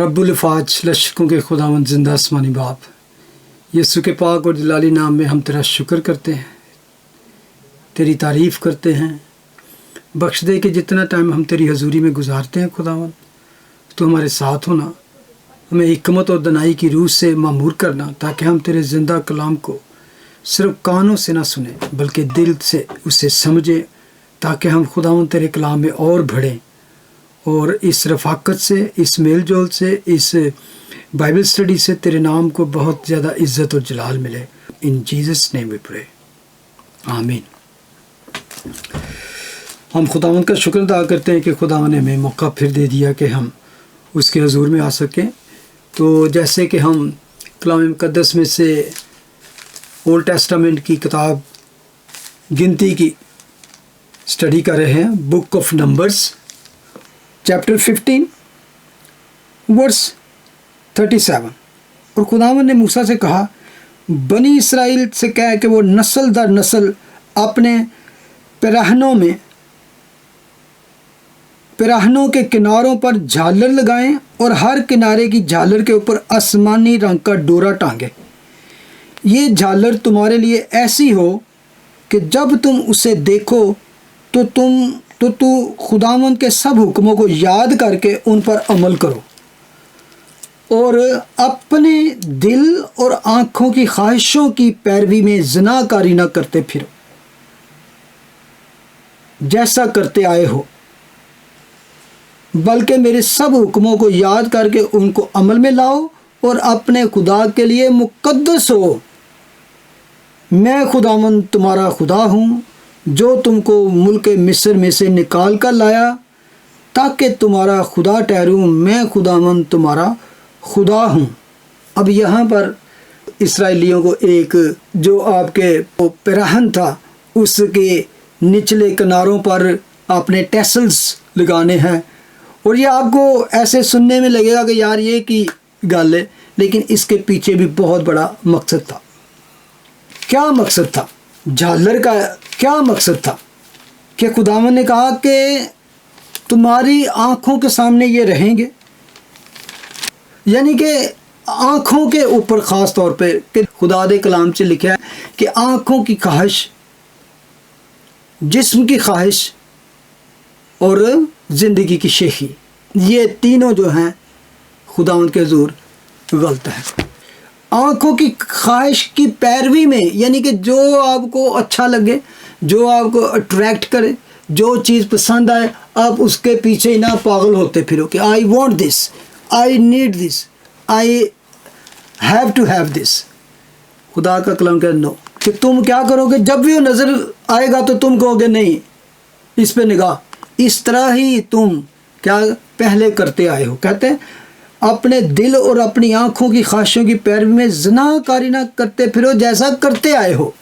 रब्बुल फ़ाज लश्कों के खुदावंद ज़िंदा आसमानी बाप, यीशु के पाक और जलाली नाम में हम तेरा शुक्र करते हैं, तेरी तारीफ़ करते हैं। बख्श दे कि जितना टाइम हम तेरी हजूरी में गुजारते हैं खुदावंद, तो हमारे साथ होना, हमें हिकमत और दनाई की रूह से मामूर करना, ताकि हम तेरे ज़िंदा कलाम को सिर्फ कानों से ना सुने बल्कि दिल से उसे समझें, ताकि हम खुदावंद तेरे कलाम में और बढ़ें और इस रफ़ाकत से, इस मेल जोल से, इस बाइबल स्टडी से तेरे नाम को बहुत ज़्यादा इज़्ज़त और जलाल मिले। In Jesus name we pray, आमीन। हम खुदावंद का शुक्र अदा करते हैं कि खुदावंद ने हमें मौका फिर दे दिया कि हम उसके हुजूर में आ सकें। तो जैसे कि हम कलाम मुक़द्दस में से ओल्ड टेस्टामेंट की किताब गिनती की स्टडी कर रहे हैं, book of numbers chapter 15 verse 37। और खुदावंद ने मूसा से कहा, बनी इसराइल से कह कि वो नस्ल दर नस्ल अपने पिराहनों के किनारों पर झालर लगाएं और हर किनारे की झालर के ऊपर आसमानी रंग का डोरा टांगे। ये झालर तुम्हारे लिए ऐसी हो कि जब तुम उसे देखो तो तू खुदावंद के सब हुक्मों को याद करके उन पर अमल करो और अपने दिल और आँखों की ख्वाहिशों की पैरवी में ज़िनाकारी न करते फिरो, जैसा करते आए हो, बल्कि मेरे सब हुक्मों को याद करके उनको अमल में लाओ और अपने खुदा के लिए मुक़द्दस हो। मैं खुदावंद तुम्हारा खुदा हूँ, जो तुमको मुल्क मिस्र में से निकाल कर लाया, ताकि तुम्हारा खुदा ठहरूं। मैं खुदावंद तुम्हारा खुदा हूँ। अब यहाँ पर इसराइलियों को एक जो आपके पिराहन था, उसके निचले किनारों पर आपने टेसल्स लगाने हैं। और ये आपको ऐसे सुनने में लगेगा कि यार ये की गल है, लेकिन इसके पीछे भी बहुत बड़ा मकसद था। क्या मकसद था? झालर का क्या मकसद था? कि खुदावंद ने कहा कि तुम्हारी आँखों के सामने ये रहेंगे, यानी कि आँखों के ऊपर ख़ास तौर पे कि खुदा दे कलाम से लिखा है कि आँखों की ख्वाहिश, जिस्म की ख्वाहिश और ज़िंदगी की शेखी, ये तीनों जो हैं खुदावंद के हुजूर गलत है। आँखों की ख्वाहिश की पैरवी में, यानी कि जो आपको अच्छा लगे, जो आपको अट्रैक्ट करे, जो चीज़ पसंद आए, आप उसके पीछे ही ना पागल होते फिरो कि I want this, I need this, I have to have this. खुदा का कलाम कहता नो, कि तुम क्या करोगे, जब भी वो नज़र आएगा तो तुम कहोगे नहीं, इस पे निगाह। इस तरह ही तुम क्या पहले करते आए हो। कहते हैं अपने दिल और अपनी आँखों की ख्वाहिशों की पैरवी में ज़िनाकारी ना करते फिरो, जैसा करते आए हो।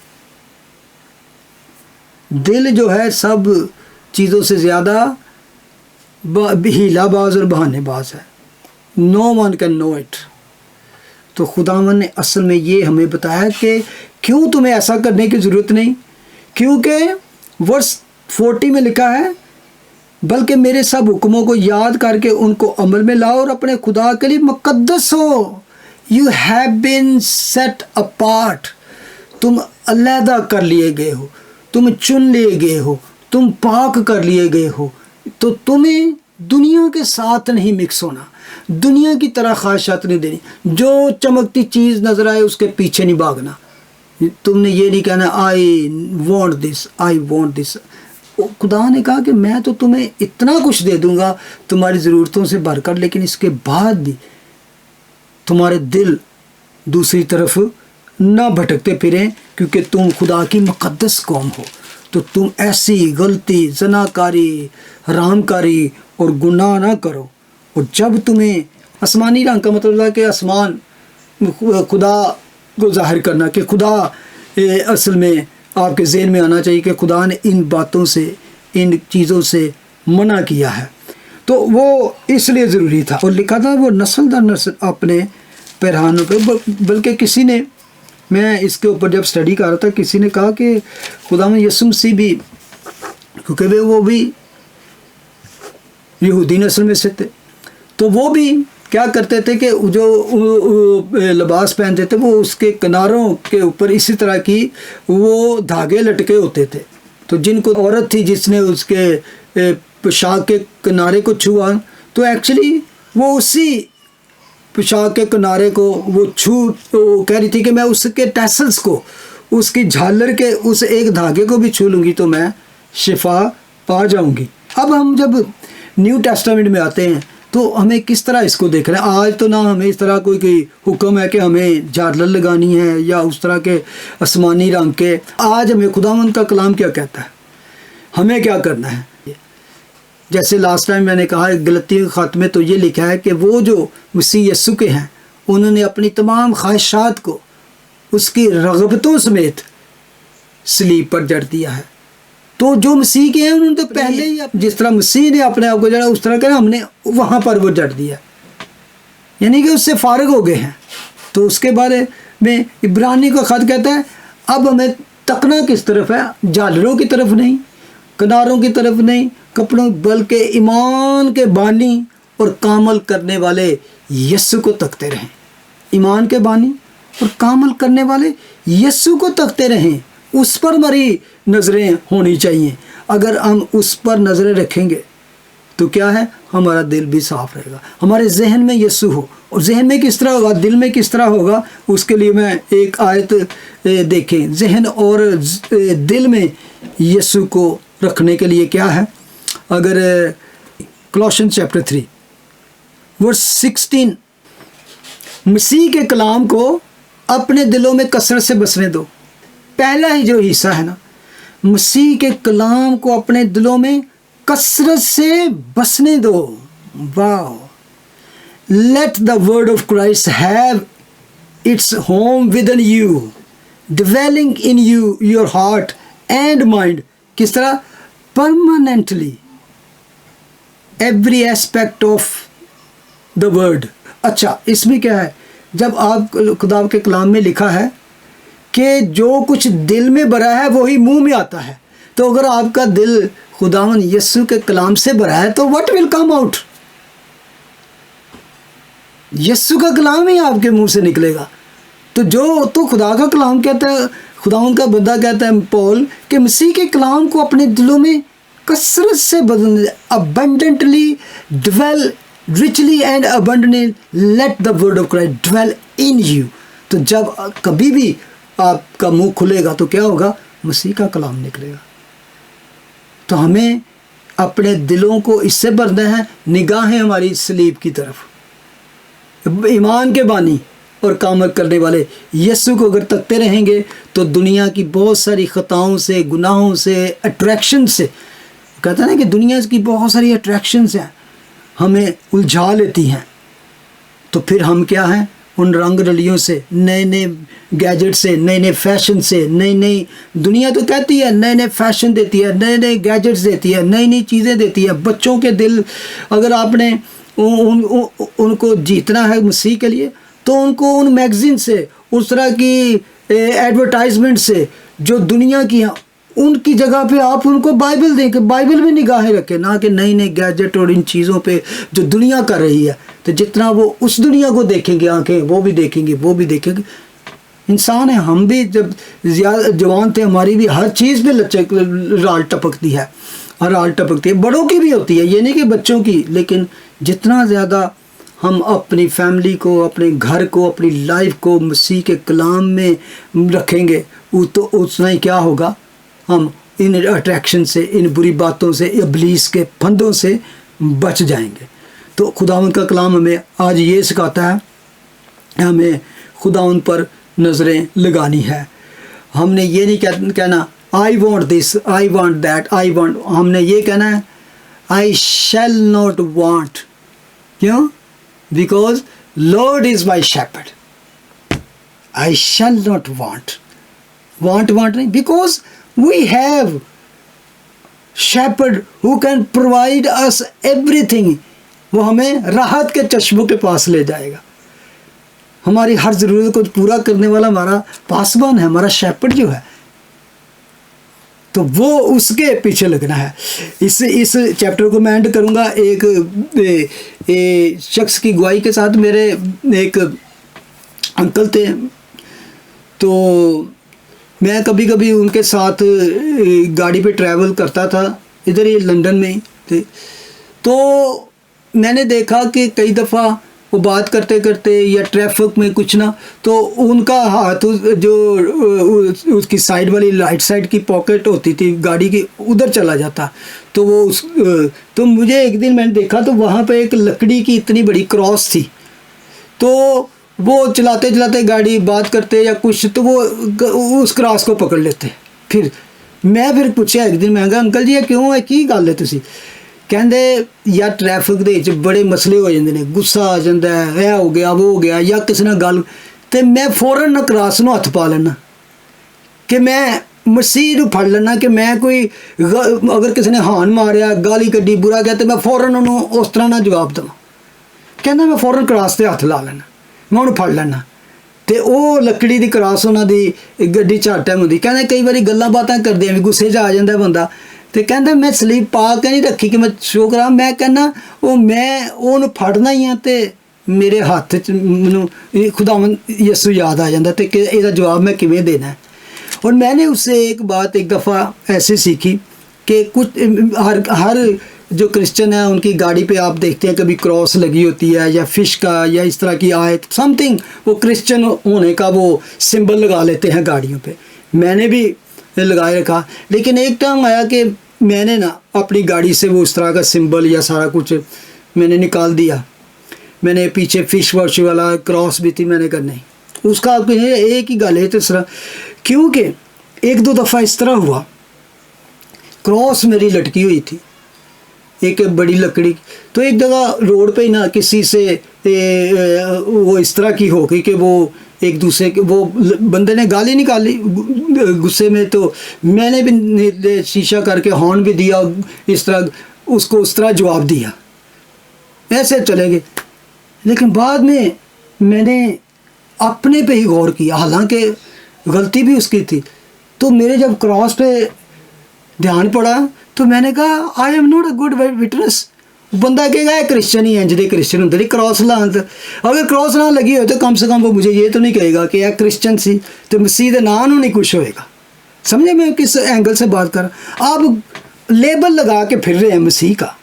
दिल जो है सब चीज़ों से ज़्यादा हीलाबाज और बहानेबाज है। No one can know it. तो खुदावंद ने असल में ये हमें बताया कि क्यों तुम्हें ऐसा करने की ज़रूरत नहीं, क्योंकि वर्स 40 में लिखा है, बल्कि मेरे सब हुक्मों को याद करके उनको अमल में लाओ और अपने खुदा के लिए मुक़द्दस हो। You have been set apart, तुम अलहदा कर लिए गए हो, तुम चुन लिए गए हो, तुम पाक कर लिए गए हो। तो तुम्हें दुनिया के साथ नहीं मिक्स होना, दुनिया की तरह ख्वाहिशात नहीं देनी, जो चमकती चीज़ नज़र आए उसके पीछे नहीं भागना। तुमने ये नहीं कहना आई want this, I want this. खुदा ने कहा कि मैं तो तुम्हें इतना कुछ दे दूंगा तुम्हारी ज़रूरतों से भरकर, लेकिन इसके बाद भी तुम्हारे दिल दूसरी तरफ ना भटकते फिरें, क्योंकि तुम खुदा की मुक़द्दस कौम हो। तो तुम ऐसी गलती, ज़नाकारी, हरामकारी और गुनाह ना करो। और जब तुम्हें आसमानी रंग का मतलब है कि आसमान खुदा को ज़ाहिर करना, कि खुदा असल में आपके ज़हन में आना चाहिए कि खुदा ने इन बातों से, इन चीज़ों से मना किया है। तो वो इसलिए ज़रूरी था। और लिखा था वो नस्ल दर नस्ल अपने पिराहनों पे, बल्कि किसी ने, मैं इसके ऊपर जब स्टडी कर रहा था, किसी ने कहा कि खुदावंद यीशु मसीह भी, क्योंकि वो भी यहूदी नस्ल में से थे, तो वो भी کیا کرتے تھے کہ جو لباس پہنتے تھے وہ اس کے کناروں کے اوپر اسی طرح کی وہ دھاگے لٹکے ہوتے تھے. تو جن کو عورت تھی جس نے اس کے پوشاک کے کنارے کو چھوا تو ایکچولی وہ اسی پوشاک کے کنارے کو وہ کہہ رہی تھی کہ میں اس کے ٹیسلز کو، اس کی جھالر کے اس ایک دھاگے کو بھی چھو لوں گی تو میں شفا پا جاؤں گی. اب ہم جب نیو ٹیسٹامنٹ میں آتے ہیں تو ہمیں کس طرح اس کو دیکھ رہے ہیں؟ آج تو نہ ہمیں اس طرح کوئی حکم ہے کہ ہمیں جھالر لگانی ہے یا اس طرح کے آسمانی رنگ کے. آج ہمیں خداوند کا کلام کیا کہتا ہے، ہمیں کیا کرنا ہے. جیسے لاسٹ ٹائم میں نے کہا غلطی کے خط میں تو یہ لکھا ہے کہ وہ جو مسیح یسوع کے ہیں انہوں نے اپنی تمام خواہشات کو اس کی رغبتوں سمیت صلیب پر جڑ دیا ہے. تو جو مسیح کے ہیں انہوں نے تو پہلے ہی جس طرح مسیح نے اپنے آپ کو جڑا اس طرح کہ ہم نے وہاں پر وہ جڑ دیا، یعنی کہ اس سے فارغ ہو گئے ہیں. تو اس کے بارے میں عبرانی کا خط کہتا ہے اب ہمیں تکنا کس طرف ہے؟ جھالروں کی طرف نہیں، کناروں کی طرف نہیں، کپڑوں، بلکہ ایمان کے بانی اور کامل کرنے والے یسوع کو تکتے رہیں. ایمان کے بانی اور کامل کرنے والے یسوع کو تکتے رہیں، اس پر ہماری نظریں ہونی چاہیے. اگر ہم اس پر نظریں رکھیں گے تو کیا ہے، ہمارا دل بھی صاف رہے گا. ہمارے ذہن میں یسوع ہو، اور ذہن میں کس طرح ہوگا، دل میں کس طرح ہوگا، اس کے لیے میں ایک آیت دیکھیں. ذہن اور دل میں یسوع کو رکھنے کے لیے کیا ہے؟ اگر کولوسین چیپٹر 3 ورس 16، مسیح کے کلام کو اپنے دلوں میں کثرت سے بسنے دو. پہلا ہی جو حصہ ہے نا، مسیح کے کلام کو اپنے دلوں میں کثرت سے بسنے دو. Wow. Let the word of Christ have its home within you, dwelling in you, your heart and mind. کس طرح؟ Permanently, every aspect of the word. اچھا، اس میں کیا ہے؟ جب آپ خدا کے کلام میں لکھا ہے کہ جو کچھ دل میں بھرا ہے وہی منہ میں آتا ہے، تو اگر آپ کا دل خداوند یسوع کے کلام سے بھرا ہے تو what will come out؟ یسوع کا کلام ہی آپ کے منہ سے نکلے گا. تو خدا کا کلام کہتا ہے، خداوند کا بندہ کہتا ہے پول کہ مسیح کے کلام کو اپنے دلوں میں کثرت سے بدلنے، abundantly dwell richly and abundantly let the word of Christ dwell in you. تو جب کبھی بھی آپ کا منہ کھلے گا تو کیا ہوگا؟ مسیح کا کلام نکلے گا. تو ہمیں اپنے دلوں کو اس سے بھرنا ہے، نگاہیں ہماری صلیب کی طرف، ایمان کے بانی اور کامل کرنے والے یسوع کو اگر تکتے رہیں گے تو دنیا کی بہت ساری خطاؤں سے، گناہوں سے، اٹریکشن سے، کہتا ہے نا کہ دنیا کی بہت ساری اٹریکشنز ہیں ہمیں الجھا لیتی ہیں. تو پھر ہم کیا ہیں؟ ان رنگ رلیوں سے، نئے نئے گیجٹ سے، نئے نئے فیشن سے، نئی دنیا تو کہتی ہے نئے نئے فیشن دیتی ہے، نئے نئے گیجٹس دیتی ہے، نئی نئی چیزیں دیتی ہے. بچوں کے دل اگر آپ نے ان کو جیتنا ہے مسیح کے لیے تو ان کو ان میگزین سے، اس طرح کی ایڈورٹائزمنٹ سے جو دنیا کی ہیں، ان کی جگہ پہ آپ ان کو بائبل دیں کہ بائبل میں نگاہیں رکھیں، نہ کہ نئی نئی گیجٹ اور ان چیزوں پہ جو دنیا کر رہی ہے. تو جتنا وہ اس دنیا کو دیکھیں گے آنکھیں، وہ بھی دیکھیں گے، وہ بھی دیکھیں گے. انسان ہے، ہم بھی جب زیادہ جوان تھے ہماری بھی ہر چیز پہ رال ٹپکتی ہے، رال ٹپکتی ہے. بڑوں کی بھی ہوتی ہے، یہ نہیں کہ بچوں کی، لیکن جتنا زیادہ ہم اپنی فیملی کو، اپنے گھر کو، اپنی لائف کو مسیح کے کلام میں رکھیں گے تو اتنا ہی کیا ہوگا، ہم ان اٹریکشن سے، ان بری باتوں سے، ابلیس کے پھندوں سے بچ جائیں گے. تو خداوند کا کلام ہمیں آج یہ سکھاتا ہے ہمیں خداوند پر نظریں لگانی ہے. ہم نے یہ نہیں کہنا I want this, I want that, I want. ہم نے یہ کہنا ہے آئی شیل ناٹ وانٹ. کیوں؟ Because Lord is my shepherd. I shall not want نہیں، because we have shepherd who can provide us everything. وہ ہمیں راحت کے چشموں کے پاس لے جائے گا. ہماری ہر ضرورت کو پورا کرنے والا ہمارا پاسبان ہے، ہمارا شیپرڈ جو ہے. तो वो उसके पीछे लगना है। इस चैप्टर को मैं एंड करूँगा एक शख्स की गवाही के साथ। मेरे एक अंकल थे, तो मैं कभी कभी उनके साथ गाड़ी पे ट्रैवल करता था, इधर ही लंदन में ही थे। तो मैंने देखा कि कई दफ़ा वो बात करते करते या ट्रैफिक में कुछ ना, तो उनका हाथ जो उसकी साइड वाली राइट साइड की पॉकेट होती थी गाड़ी की, उधर चला जाता। तो वो तो मुझे एक दिन मैंने देखा तो वहाँ पे एक लकड़ी की इतनी बड़ी क्रॉस थी। तो वो चलाते चलाते गाड़ी बात करते या कुछ, तो वो उस क्रॉस को पकड़ लेते। फिर मैं पूछा एक दिन, मैं कहा अंकल जी ये क्यों है, की गल है तुसी? कहते या ट्रैफिक दे विच बड़े मसले हो जाते हैं, गुस्सा आ जाता है, यह हो गया वो हो गया, या किसी ने गल, तो मैं फौरन ना क्रॉस नूं हथ पा लेना कि मैं मसीह नूं फड़ लेना कि मैं कोई अगर किसी ने हान मारिया, गाली कड्डी, बुरा किया, तो मैं फौरन उन्होंने उस तरह ना जवाब देवां। कहना मैं फौरन क्रॉस से हथ ला लेना, मैं उन्होंने फड़ लेना। तो वो लकड़ी की क्रॉस उन्होंने गड्डी झट टाइम होंदी। कहते कई बार गल्लां बातां करदे भी गुस्से आ जाता है बंदा, तो कहता मैं स्लीप पा के नहीं रखी कि मैं शो करा। मैं कहना वो मैं उन्होंने फड़ना ही हाँ, तो मेरे हाथ च मैनूं खुदावंद यसू याद आ जाता, तो कि इसदा जवाब मैं किवें देना है। और मैंने उससे एक बात एक दफ़ा ऐसे सीखी कि कुछ हर जो क्रिश्चियन है उनकी गाड़ी पे आप देखते हैं कभी क्रॉस लगी होती है या फिश का या इस तरह की आयत समथिंग, वो क्रिश्चियन होने का वो सिंबल लगा लेते हैं गाड़ियों पे। मैंने भी लगाए रखा, लेकिन एक टाइम आया कि मैंने ना अपनी गाड़ी से वो उस तरह का सिंबल या सारा कुछ मैंने निकाल दिया। मैंने पीछे फिश वॉश वाला क्रॉस भी थी, मैंने कहा नहीं, उसका एक ही गल है तीसरा, क्योंकि एक दो दफ़ा इस तरह हुआ, क्रॉस मेरी लटकी हुई थी एक बड़ी लकड़ी, तो एक जगह रोड पे ही ना किसी से वो इस तरह की हो गई कि वो एक दूसरे के वो बंदे ने गाली निकाली गुस्से में, तो मैंने भी शीशा करके हॉर्न भी दिया, इस तरह उसको उस तरह जवाब दिया, ऐसे चले गए। लेकिन बाद में मैंने अपने पे ही गौर किया, हालांकि गलती भी उसकी थी। तो मेरे जब क्रॉस पे ध्यान पड़ा तो मैंने कहा I am not a good witness. बंदा कहेगा क्रिश्चियन ही है, जिन्हें क्रिश्चियन होंगे क्रॉस लान, अगर क्रॉस ना लगी हो तो कम से कम वो मुझे ये तो नहीं कहेगा कि यह क्रिश्चियन सी, तो मसीह के नाम नहीं कुछ होएगा। समझे मैं किस एंगल से बात कर रहा? आप लेबल लगा के फिर रहे हैं मसीह का,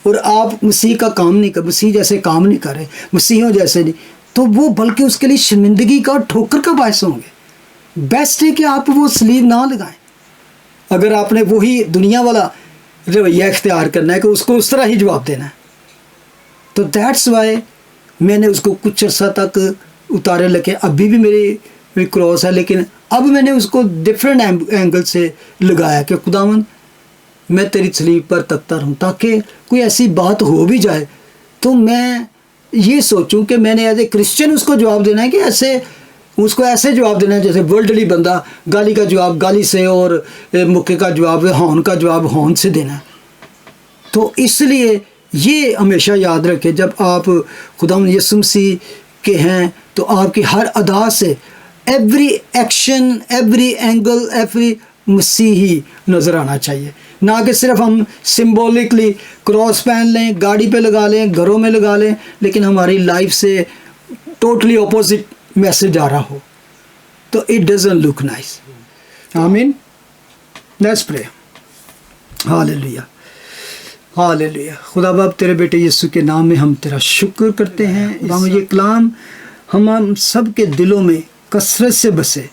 और आप मसीह का काम नहीं कर, मसीह जैसे काम नहीं कर रहे, मसीहों जैसे नहीं, तो वो बल्कि उसके लिए शर्मिंदगी का और ठोकर का बायस होंगे। बेस्ट है कि आप वो सलीब ना लगाएं। अगर आपने वही दुनिया वाला रवैया इख्तियार करना है कि उसको उस तरह ही जवाब देना है, तो दैट्स वाई मैंने उसको कुछ अर्सा तक उतारे लगे। अभी भी मेरी क्रॉस है, लेकिन अब मैंने उसको डिफरेंट एंगल से लगाया कि खुदावंद मैं तेरी सलीब पर तकता रहूँ, ताकि कोई ऐसी बात हो भी जाए तो मैं ये सोचूं कि मैंने एज ए क्रिश्चियन उसको जवाब देना है, कि ऐसे उसको ऐसे जवाब देना है जैसे वर्ल्डली बंदा गाली का जवाब गाली से और मुक्के का जवाब हॉर्न का जवाब हॉर्न से देना है। तो इसलिए ये हमेशा याद रखें, जब आप खुदावंद यीशु मसीह के हैं तो आपकी हर अदा से every action every angle every मसीही नज़र आना चाहिए, ना कि सिर्फ हम सिम्बॉलिकली क्रॉस पहन लें, गाड़ी पे लगा लें, घरों में लगा लें, लेकिन हमारी लाइफ से टोटली ऑपोजिट मैसेज आ रहा हो, तो इट डजंट लुक नाइस। आमीन। Let's pray. Hallelujah hallelujah. खुदा बाप तेरे बेटे यीशु के नाम में हम तेरा शुक्र करते हैं। हम ये कलाम हम सब के दिलों में कसरत से बसे,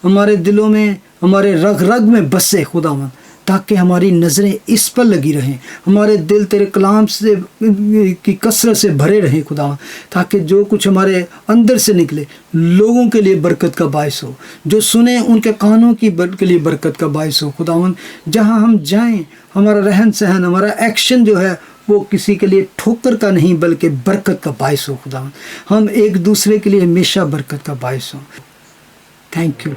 हमारे दिलों में हमारे रग रग में बसे खुदावंद, ताकि हमारी नज़रें इस पर लगी रहें, हमारे दिल तेरे कलाम से की कसरत से भरे रहें खुदावंद, ताकि जो कुछ हमारे अंदर से निकले लोगों के लिए बरकत का बायस हो, जो सुने उनके कानों की के लिए बरकत का बायस हो खुदावंद। जहाँ हम जाएं हमारा रहन सहन हमारा एक्शन जो है वो किसी के लिए ठोकर का नहीं बल्कि बरकत का बायस हो खुदावंद। हम एक दूसरे के लिए हमेशा बरकत का बायस हो। Thank you.